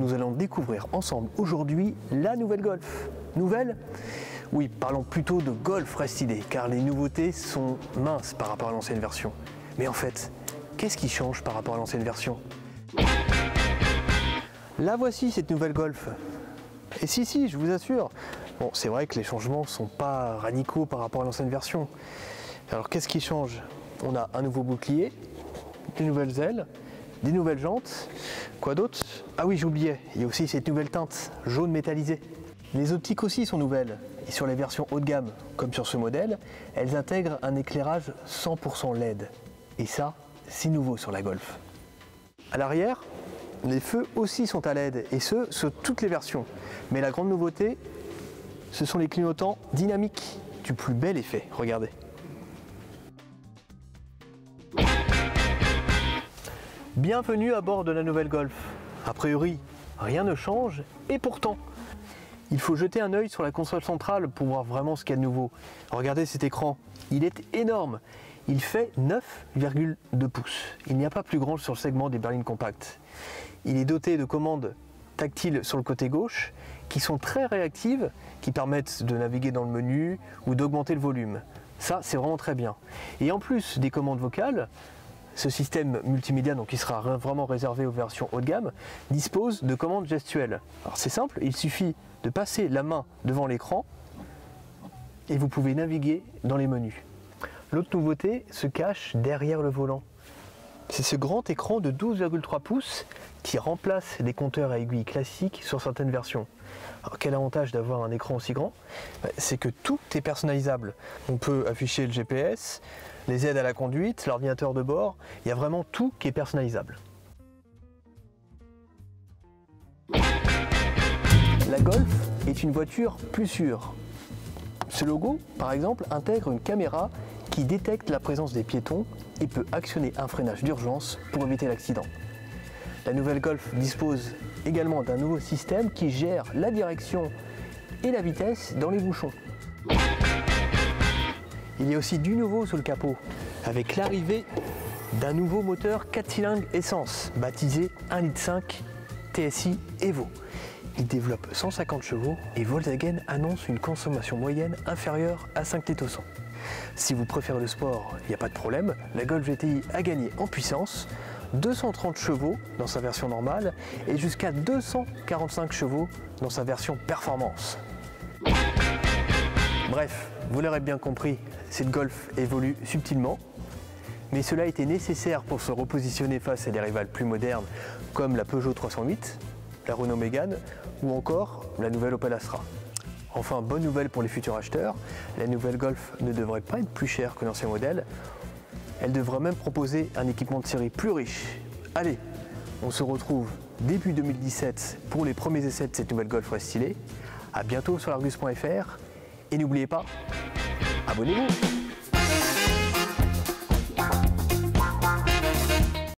nous allons découvrir ensemble aujourd'hui la nouvelle Golf. Nouvelle? Oui, parlons plutôt de Golf restylé, car les nouveautés sont minces par rapport à l'ancienne version. Mais en fait, qu'est-ce qui change par rapport à l'ancienne version? La voici cette nouvelle Golf. Et si, je vous assure. Bon, c'est vrai que les changements ne sont pas radicaux par rapport à l'ancienne version. Alors qu'est-ce qui change? On a un nouveau bouclier, des nouvelles ailes, des nouvelles jantes. Quoi d'autre? Ah oui, j'oubliais, il y a aussi cette nouvelle teinte jaune métallisée. Les optiques aussi sont nouvelles. Et sur les versions haut de gamme, comme sur ce modèle, elles intègrent un éclairage 100% LED. Et ça, c'est nouveau sur la Golf. À l'arrière, les feux aussi sont à LED, et ce, sur toutes les versions. Mais la grande nouveauté, ce sont les clignotants dynamiques du plus bel effet. Regardez. Bienvenue à bord de la nouvelle Golf. A priori, rien ne change, et pourtant, il faut jeter un œil sur la console centrale pour voir vraiment ce qu'il y a de nouveau. Regardez cet écran, il est énorme. Il fait 9,2 pouces. Il n'y a pas plus grand sur le segment des berlines compactes. Il est doté de commandes tactiles sur le côté gauche qui sont très réactives, qui permettent de naviguer dans le menu ou d'augmenter le volume. Ça, c'est vraiment très bien. Et en plus des commandes vocales, ce système multimédia, donc qui sera vraiment réservé aux versions haut de gamme, dispose de commandes gestuelles. Alors c'est simple, il suffit de passer la main devant l'écran et vous pouvez naviguer dans les menus. L'autre nouveauté se cache derrière le volant. C'est ce grand écran de 12,3 pouces qui remplace les compteurs à aiguilles classiques sur certaines versions. Alors quel avantage d'avoir un écran aussi grand? C'est que tout est personnalisable. On peut afficher le GPS, les aides à la conduite, l'ordinateur de bord, il y a vraiment tout qui est personnalisable. La Golf est une voiture plus sûre. Ce logo, par exemple, intègre une caméra qui détecte la présence des piétons et peut actionner un freinage d'urgence pour éviter l'accident. La nouvelle Golf dispose également d'un nouveau système qui gère la direction et la vitesse dans les bouchons. Il y a aussi du nouveau sous le capot, avec l'arrivée d'un nouveau moteur 4 cylindres essence, baptisé 1,5 L TSI Evo. Il développe 150 chevaux et Volkswagen annonce une consommation moyenne inférieure à 5 litres au 100. Si vous préférez le sport, il n'y a pas de problème, la Golf GTI a gagné en puissance, 230 chevaux dans sa version normale et jusqu'à 245 chevaux dans sa version performance. Bref, vous l'aurez bien compris, cette Golf évolue subtilement, mais cela a été nécessaire pour se repositionner face à des rivales plus modernes comme la Peugeot 308, la Renault Mégane ou encore la nouvelle Opel Astra. Enfin, bonne nouvelle pour les futurs acheteurs, la nouvelle Golf ne devrait pas être plus chère que l'ancien modèle. Elle devrait même proposer un équipement de série plus riche. Allez, on se retrouve début 2017 pour les premiers essais de cette nouvelle Golf restylée. A bientôt sur l'Argus.fr et n'oubliez pas, abonnez-vous!